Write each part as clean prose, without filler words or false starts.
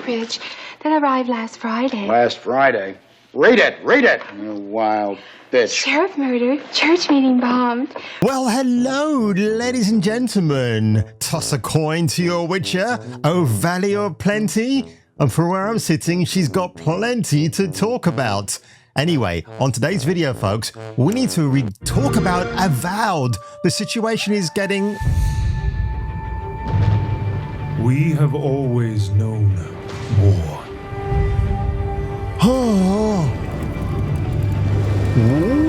Bridge that arrived last Friday. Last Friday? Read it! Read it! You wild bitch. Sheriff murdered, church meeting bombed. Well, hello, ladies and gentlemen. Toss a coin to your witcher, oh valley of plenty. And from where I'm sitting, she's got plenty to talk about. Anyway, on today's video, folks, we need to talk about Avowed. The situation is getting... We have always known war. Oh,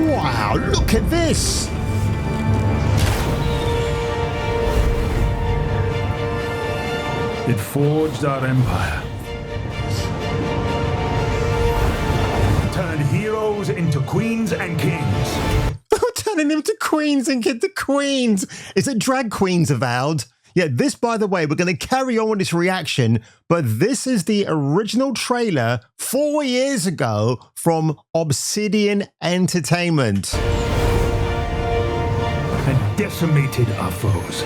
wow, look at this. It forged our empire. Turned heroes into queens and kings. Turning them to queens and get the queens. Is it drag queens Avowed? Yeah, this, by the way, we're going to carry on with this reaction, but this is the original trailer 4 years ago from Obsidian Entertainment. And decimated our foes.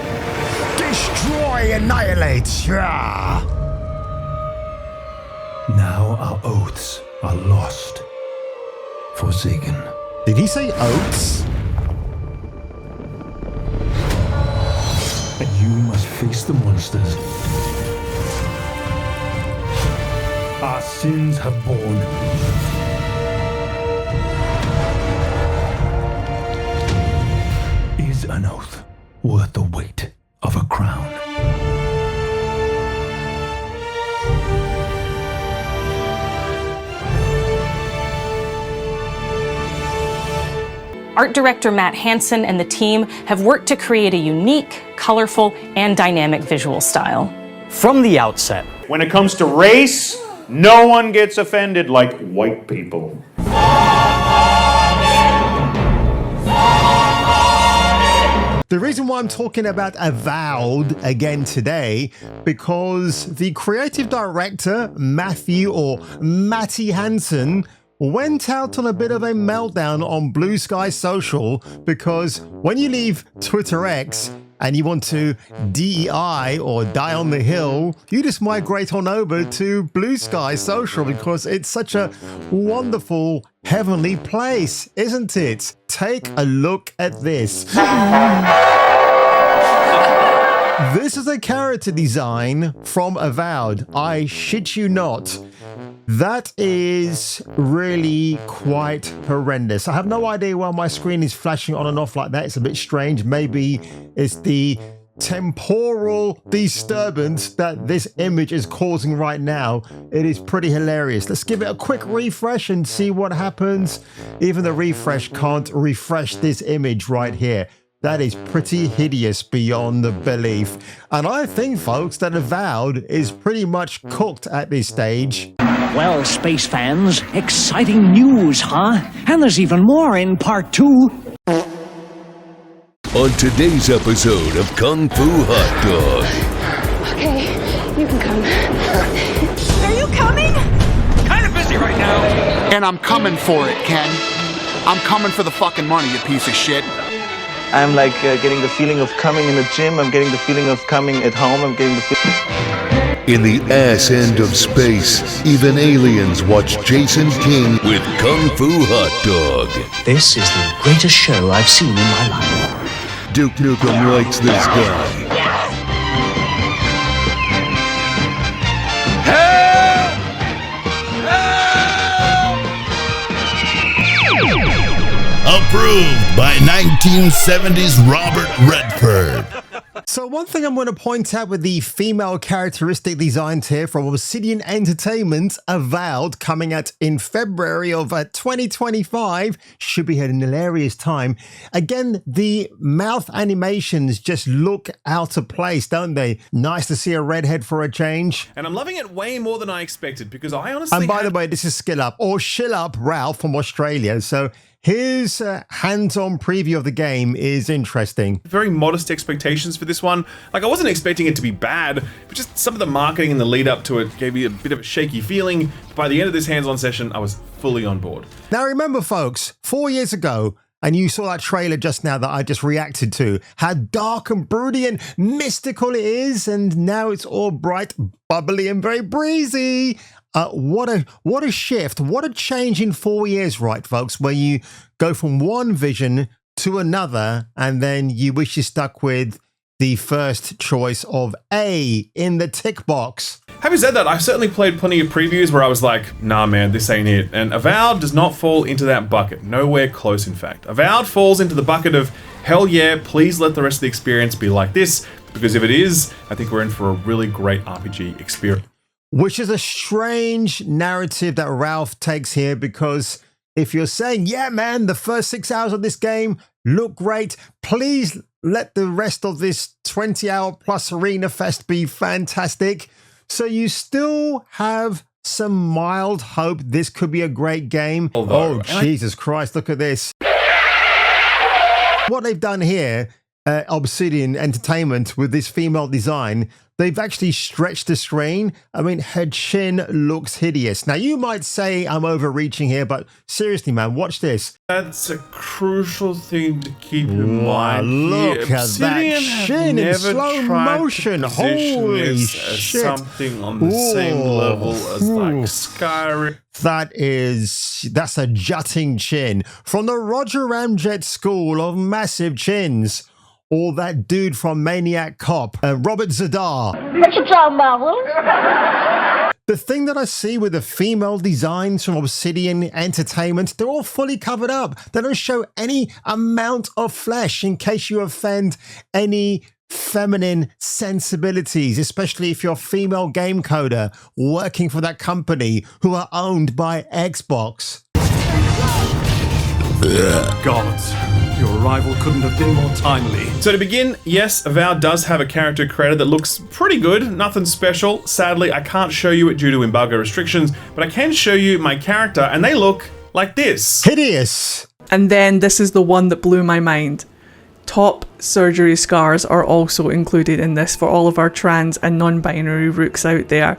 Destroy, annihilate. Yeah. Now our oaths are lost. Forsaken. Did he say oaths? And you must face the monsters our sins have borne. Is an oath worth the weight of a crown? Art director Matt Hansen and the team have worked to create a unique, colorful, and dynamic visual style. From the outset, when it comes to race, no one gets offended like white people. The reason why I'm talking about Avowed again today, because the creative director, Matty Hansen, went out on a bit of a meltdown on Blue Sky Social, because when you leave Twitter X and you want to DEI or die on the hill, you just migrate on over to Blue Sky Social because it's such a wonderful, heavenly place, isn't it? Take a look at this. This is a character design from Avowed. I shit you not. That is really quite horrendous. I have no idea why my screen is flashing on and off like that. It's a bit strange. Maybe it's the temporal disturbance that this image is causing right now. It is pretty hilarious. Let's give it a quick refresh and see what happens. Even the refresh can't refresh this image right here. That is pretty hideous beyond the belief. And I think, folks, that Avowed is pretty much cooked at this stage. Well, space fans, exciting news, huh? And there's even more in part 2. On today's episode of Kung Fu Hot Dog. Okay, you can come. Are you coming? Kind of busy right now. And I'm coming for it, Ken. I'm coming for the fucking money, you piece of shit. I'm like getting the feeling of coming in the gym. I'm getting the feeling of coming at home. I'm getting the feeling... In the ass end of space, even aliens watch Jason King with Kung Fu Hot Dog. This is the greatest show I've seen in my life. Duke Nukem likes this guy. Approved by 1970s Robert Redford. So one thing I'm going to point out with the female characteristic designs here from Obsidian Entertainment, Avowed, coming out in February of 2025, should be an hilarious time. Again, the mouth animations just look out of place, don't they? Nice to see a redhead for a change. And I'm loving it way more than I expected, because I honestly And by the way, this is Skill Up, or Shill Up Ralph from Australia. So his hands-on preview of the game is interesting. Very modest expectations for this one. Like, I wasn't expecting it to be bad, but just some of the marketing and the lead up to it gave me a bit of a shaky feeling. By the end of this hands-on session, I was fully on board. Now remember, folks, 4 years ago, and you saw that trailer just now that I just reacted to, how dark and broody and mystical it is, and now it's all bright, bubbly, and very breezy. What a shift, what a change in 4 years, right, folks, where you go from one vision to another, and then you wish you stuck with the first choice of A in the tick box. Having said that, I've certainly played plenty of previews where I was like, nah man, this ain't it. And Avowed does not fall into that bucket. Nowhere close, in fact. Avowed falls into the bucket of, hell yeah, please let the rest of the experience be like this, because if it is, I think we're in for a really great RPG experience. Which is a strange narrative that Ralph takes here, because if you're saying, yeah man, the first 6 hours of this game look great, please let the rest of this 20-hour plus arena fest be fantastic. So you still have some mild hope this could be a great game. Although, Jesus Christ, look at this. What they've done here, Obsidian Entertainment, with this female design, they've actually stretched the screen. I mean, her chin looks hideous. Now, you might say I'm overreaching here, but seriously, man, watch this. That's a crucial thing to keep in mind. Look at that chin in slow motion. Holy shit. Something on the same level as like Skyrim. That's a jutting chin from the Roger Ramjet school of massive chins. Or that dude from Maniac Cop, Robert Zadar. What you talking about, Will? The thing that I see with the female designs from Obsidian Entertainment, they're all fully covered up. They don't show any amount of flesh in case you offend any feminine sensibilities, especially if you're a female game coder working for that company who are owned by Xbox. God, your arrival couldn't have been more timely. So to begin, yes, Avowed does have a character creator that looks pretty good, nothing special. Sadly, I can't show you it due to embargo restrictions, but I can show you my character, and they look like this. Hideous! And then this is the one that blew my mind. Top surgery scars are also included in this for all of our trans and non-binary rooks out there.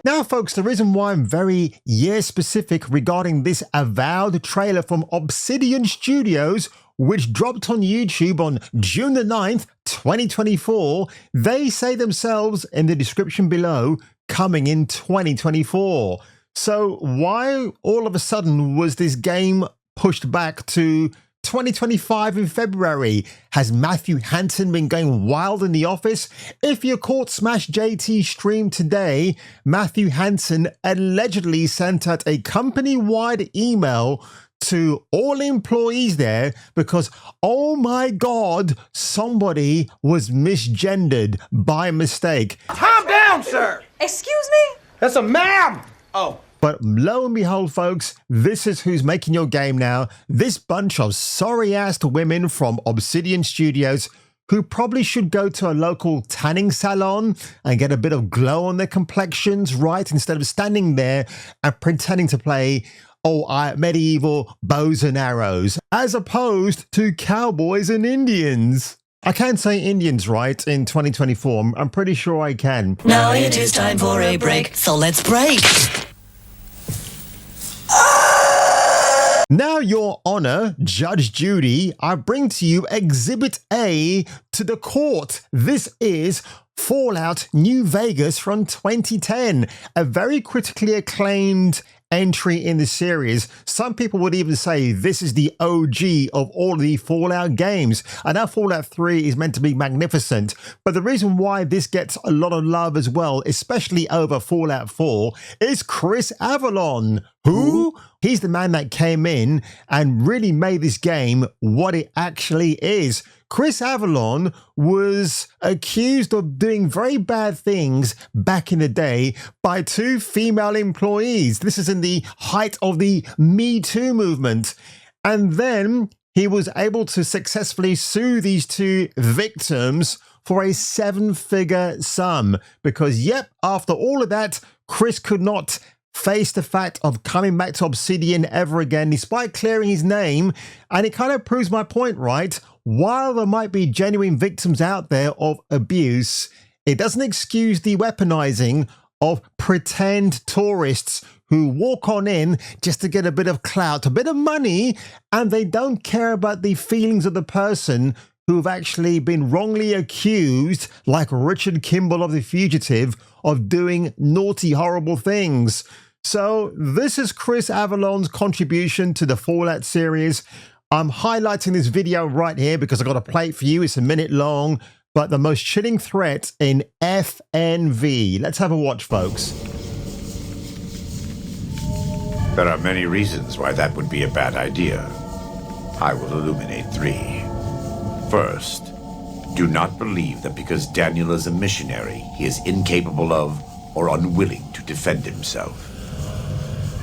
Now, folks, the reason why I'm very year-specific regarding this Avowed trailer from Obsidian Studios, which dropped on YouTube on June the 9th, 2024, they say themselves in the description below, coming in 2024. So why all of a sudden was this game pushed back to 2025 in February? Has Matthew Hansen been going wild in the office? If you caught Smash JT stream today, Matthew Hansen allegedly sent out a company-wide email to all employees there because, oh my God, somebody was misgendered by mistake. Calm down, sir. Excuse me? That's a ma'am. Oh. But lo and behold, folks, this is who's making your game now. This bunch of sorry-assed women from Obsidian Studios who probably should go to a local tanning salon and get a bit of glow on their complexions, right? Instead of standing there and pretending to play medieval bows and arrows, as opposed to cowboys and Indians. I can say Indians, right, in 2024. I'm pretty sure I can. Now it is time for a break, so let's break. Now, Your Honor, Judge Judy, I bring to you Exhibit A to the court. This is Fallout New Vegas from 2010, a very critically acclaimed entry in the series. Some people would even say this is the OG of all the Fallout games. I know Fallout 3 is meant to be magnificent, but the reason why this gets a lot of love as well, especially over Fallout 4, is Chris Avellone. Who? He's the man that came in and really made this game what it actually is. Chris Avellone was accused of doing very bad things back in the day by two female employees. This is in the height of the Me Too movement. And then he was able to successfully sue these two victims for a 7-figure sum. Because, yep, after all of that, Chris could not face the fact of coming back to Obsidian ever again, despite clearing his name. And it kind of proves my point, right? While there might be genuine victims out there of abuse, it doesn't excuse the weaponizing of pretend tourists who walk on in just to get a bit of clout, a bit of money, and they don't care about the feelings of the person who've actually been wrongly accused, like Richard Kimball of The Fugitive, of doing naughty, horrible things. So this is Chris Avellone's contribution to the Fallout series. I'm highlighting this video right here because I've got to play it for you. It's a minute long, but the most chilling threat in FNV. Let's have a watch, folks. There are many reasons why that would be a bad idea. I will illuminate 3. First, do not believe that because Daniel is a missionary, he is incapable of or unwilling to defend himself.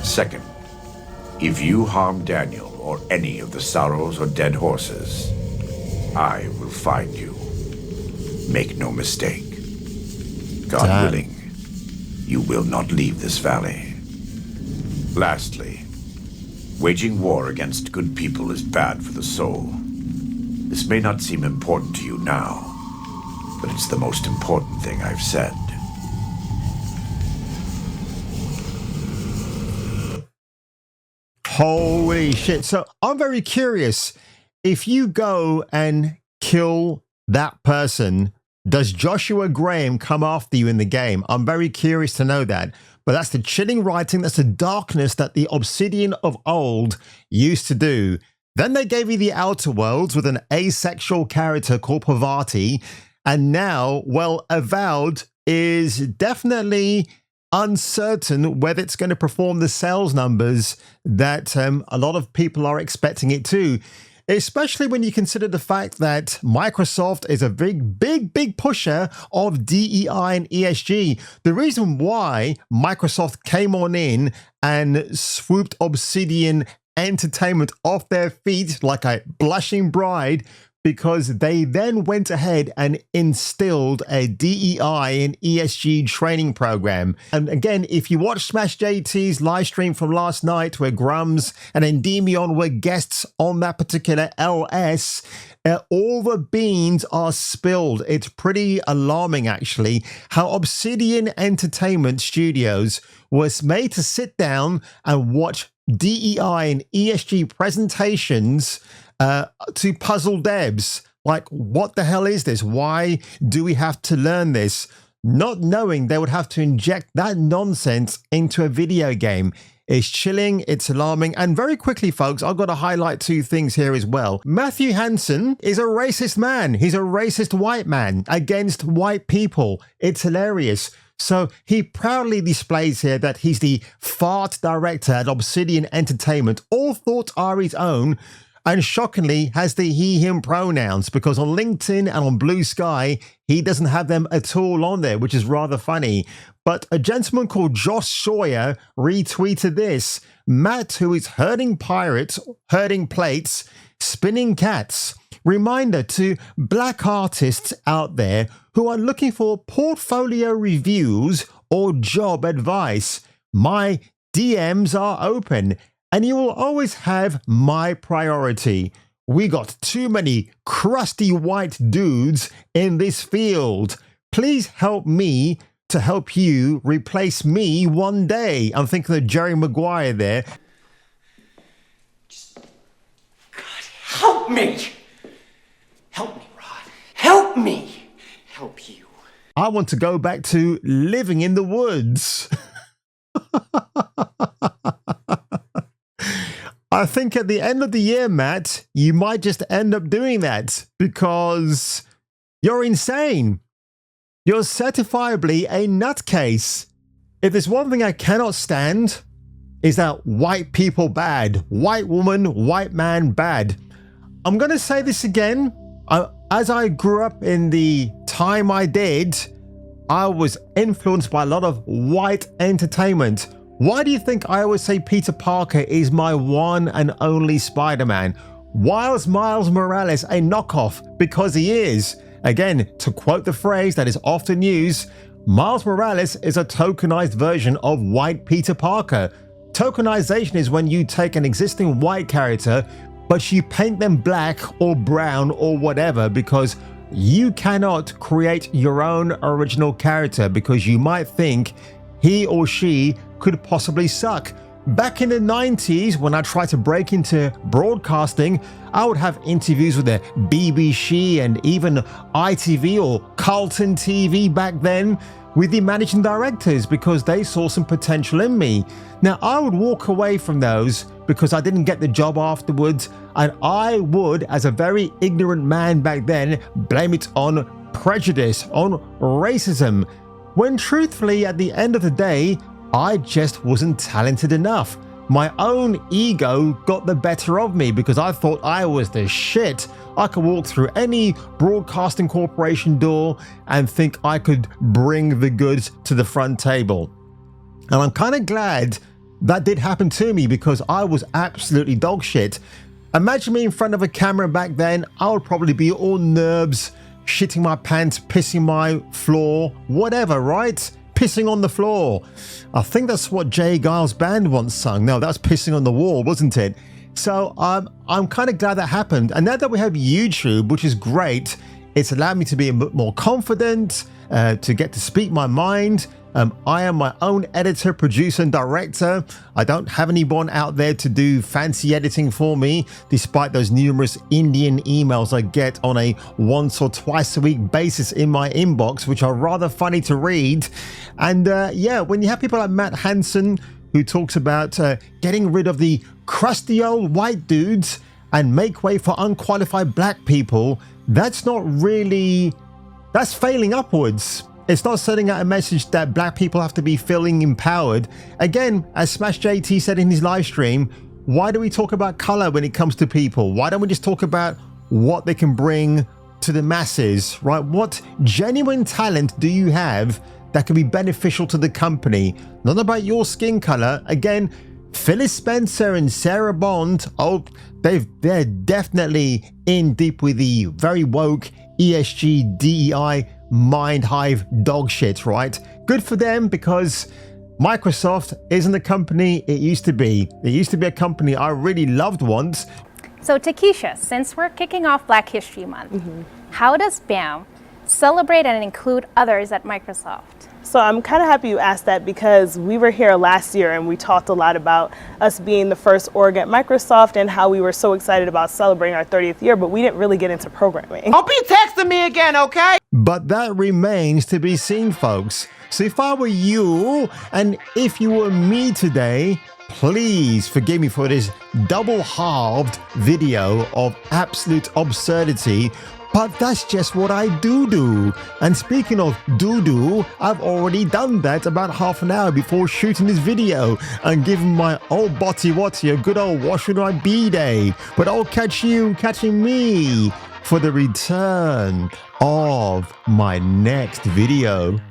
Second, if you harm Daniel or any of the sorrows or dead horses, I will find you. Make no mistake. God willing, you will not leave this valley. Lastly, waging war against good people is bad for the soul. This may not seem important to you now, but it's the most important thing I've said. Holy shit. So I'm very curious. If you go and kill that person, does Joshua Graham come after you in the game? I'm very curious to know that. But that's the chilling writing. That's the darkness that the Obsidian of old used to do. Then they gave you the Outer Worlds with an asexual character called Parvati. And now, well, Avowed is definitely uncertain whether it's going to perform the sales numbers that a lot of people are expecting it to. Especially when you consider the fact that Microsoft is a big pusher of DEI and ESG. The reason why Microsoft came on in and swooped Obsidian Entertainment off their feet like a blushing bride, because they then went ahead and instilled a DEI and ESG training program. And again, if you watch Smash JT's live stream from last night, where Grums and Endymion were guests on that particular LS, all the beans are spilled. It's pretty alarming, actually, how Obsidian Entertainment Studios was made to sit down and watch DEI and ESG presentations to puzzle devs. Like, what the hell is this? Why do we have to learn this? Not knowing they would have to inject that nonsense into a video game. It's chilling, it's alarming. And very quickly, folks, I've got to highlight 2 things here as well. Matthew Hansen is a racist man. He's a racist white man against white people. It's hilarious. So he proudly displays here that he's the fart director at Obsidian Entertainment. All thoughts are his own. And shockingly has the he, him pronouns, because on LinkedIn and on Blue Sky, he doesn't have them at all on there, which is rather funny. But a gentleman called Josh Sawyer retweeted this. Matt, who is herding pirates, herding plates, spinning cats. Reminder to black artists out there who are looking for portfolio reviews or job advice. My DMs are open. And you will always have my priority. We got too many crusty white dudes in this field. Please help me to help you replace me one day. I'm thinking of Jerry Maguire there. God, help me! Help me, Rod. Help me! Help you. I want to go back to living in the woods. I think at the end of the year, Matt, you might just end up doing that because you're insane. You're certifiably a nutcase. If there's one thing I cannot stand, is that white people bad. White woman, white man bad. I'm going to say this again. As I grew up in the time I did, I was influenced by a lot of white entertainment. Why do you think I always say Peter Parker is my one and only Spider-Man? Why is Miles Morales a knockoff? Because he is. Again, to quote the phrase that is often used, Miles Morales is a tokenized version of white Peter Parker. Tokenization is when you take an existing white character, but you paint them black or brown or whatever, because you cannot create your own original character, because you might think he or she could possibly suck. Back in the 90s, when I tried to break into broadcasting, I would have interviews with the BBC and even ITV or Carlton TV back then with the managing directors because they saw some potential in me. Now, I would walk away from those because I didn't get the job afterwards, and I would, as a very ignorant man back then, blame it on prejudice, on racism, when truthfully, at the end of the day, I just wasn't talented enough. My own ego got the better of me because I thought I was the shit. I could walk through any broadcasting corporation door and think I could bring the goods to the front table. And I'm kind of glad that did happen to me because I was absolutely dog shit. Imagine me in front of a camera back then. I would probably be all nerves, shitting my pants, pissing my floor, whatever, right? Pissing on the floor. I think that's what Jay Giles' band once sung. No, that's Pissing on the Wall, wasn't it? So I'm kind of glad that happened. And now that we have YouTube, which is great, it's allowed me to be a bit more confident, to get to speak my mind. I am my own editor, producer, and director. I don't have anyone out there to do fancy editing for me, despite those numerous Indian emails I get on a once or twice a week basis in my inbox, which are rather funny to read. And yeah, when you have people like Matt Hansen, who talks about getting rid of the crusty old white dudes and make way for unqualified black people, that's not really, that's failing upwards. It's not sending out a message that black people have to be feeling empowered. Again, as Smash JT said in his live stream, why do we talk about color when it comes to people? Why don't we just talk about what they can bring to the masses, right? What genuine talent do you have that can be beneficial to the company? Not about your skin color. Again, Phyllis Spencer and Sarah Bond, oh, they're definitely in deep with the very woke ESG, DEI, mind hive dog shit, right? Good for them, because Microsoft isn't the company it used to be. It used to be a company I really loved once. So Takesha, since we're kicking off Black History Month, how does BAM celebrate and include others at Microsoft? So I'm kind of happy you asked that, because we were here last year and we talked a lot about us being the first org at Microsoft and how we were so excited about celebrating our 30th year, but we didn't really get into programming. Don't be texting me again, okay? But that remains to be seen, folks. So if I were you, and if you were me today, please forgive me for this double-halved video of absolute absurdity. But that's just what I do. And speaking of do, I've already done that about half an hour before shooting this video and giving my old botty watty a good old wash with my B-day. But I'll catch you catching me for the return of my next video.